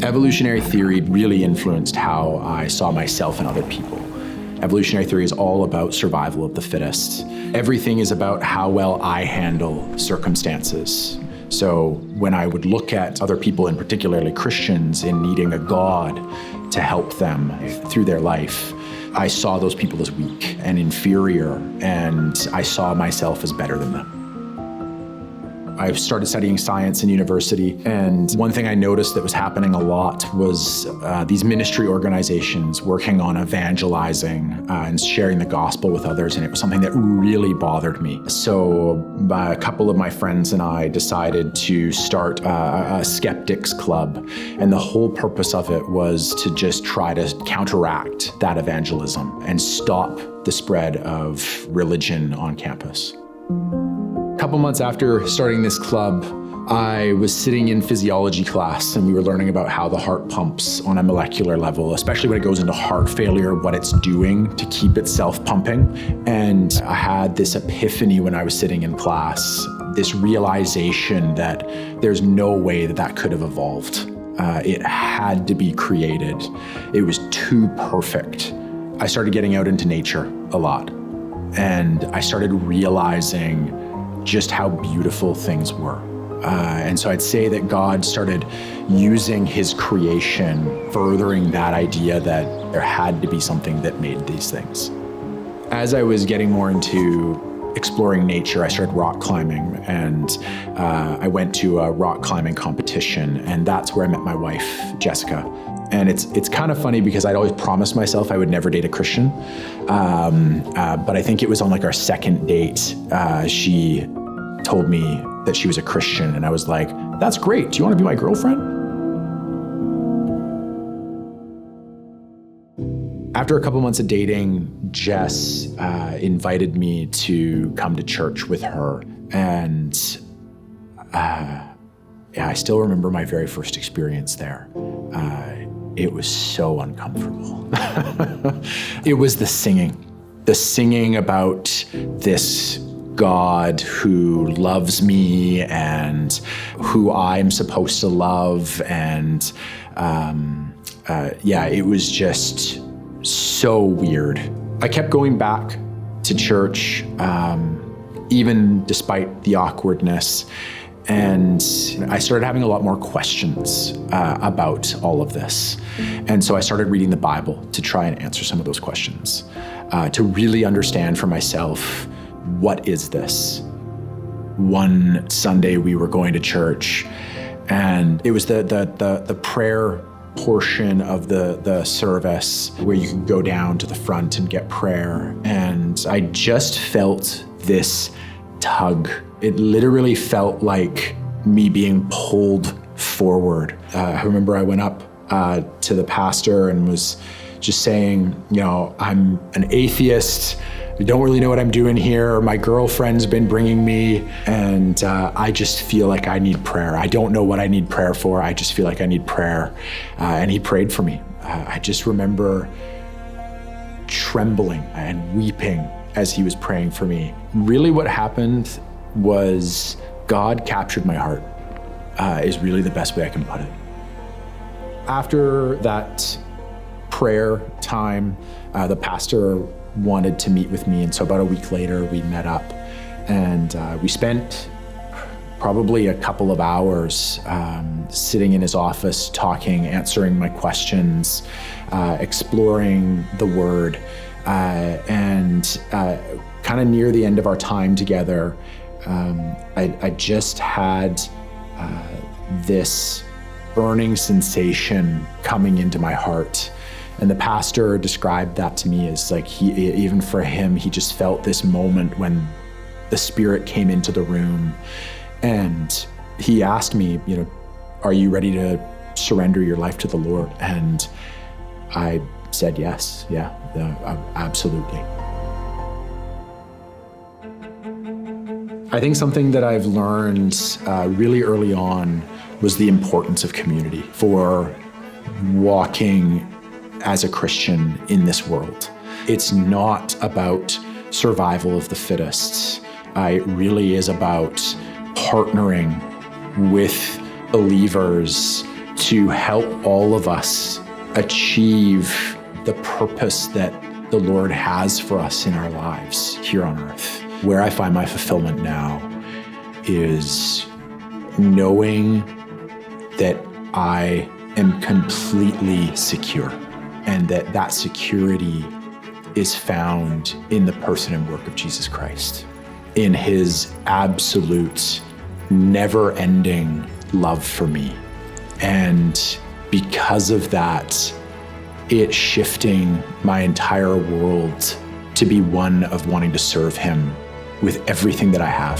Evolutionary theory really influenced how I saw myself and other people. Evolutionary theory is all about survival of the fittest. Everything is about how well I handle circumstances. So when I would look at other people, and particularly Christians, in needing a God to help them through their life, I saw those people as weak and inferior, and I saw myself as better than them. I started studying science in university, and one thing I noticed that was happening a lot was these ministry organizations working on evangelizing and sharing the gospel with others, and it was something that really bothered me. So a couple of my friends and I decided to start a skeptics club, and the whole purpose of it was to just try to counteract that evangelism and stop the spread of religion on campus. A couple months after starting this club, I was sitting in physiology class, and we were learning about how the heart pumps on a molecular level, especially when it goes into heart failure, what it's doing to keep itself pumping. And I had this epiphany when I was sitting in class, this realization that there's no way that that could have evolved. It had to be created. It was too perfect. I started getting out into nature a lot, and I started realizing just how beautiful things were. And so I'd say that God started using his creation, furthering that idea that there had to be something that made these things. As I was getting more into exploring nature, I started rock climbing, and I went to a rock climbing competition, and that's where I met my wife, Jessica. And it's kind of funny because I'd always promised myself I would never date a Christian. But I think it was on like our second date, she told me that she was a Christian, and I was like, that's great. Do you want to be my girlfriend? After a couple months of dating, Jess invited me to come to church with her. And I still remember my very first experience there. It was so uncomfortable. It was the singing about this God who loves me and who I'm supposed to love. And it was just so weird. I kept going back to church, even despite the awkwardness. And I started having a lot more questions about all of this. And so I started reading the Bible to try and answer some of those questions, to really understand for myself, what is this? One Sunday we were going to church, and it was the prayer portion of the service where you could go down to the front and get prayer. And I just felt this tug. It literally felt like me being pulled forward. I remember I went up to the pastor and was just saying, I'm an atheist. I don't really know what I'm doing here. My girlfriend's been bringing me, and I just feel like I need prayer. I don't know what I need prayer for. I just feel like I need prayer. And he prayed for me. I just remember trembling and weeping as he was praying for me. Really what happened was God captured my heart, is really the best way I can put it. After that prayer time, the pastor wanted to meet with me, and so about a week later we met up, and we spent probably a couple of hours sitting in his office, talking, answering my questions, exploring the Word, and kind of near the end of our time together, I just had this burning sensation coming into my heart. And the pastor described that to me as like, even for him, he just felt this moment when the Spirit came into the room. And he asked me, are you ready to surrender your life to the Lord? And I said yes, absolutely. I think something that I've learned really early on was the importance of community for walking as a Christian in this world. It's not about survival of the fittest. It really is about partnering with believers to help all of us achieve the purpose that the Lord has for us in our lives here on earth. Where I find my fulfillment now is knowing that I am completely secure, and that security is found in the person and work of Jesus Christ, in his absolute, never-ending love for me. And because of that, it's shifting my entire world to be one of wanting to serve him with everything that I have.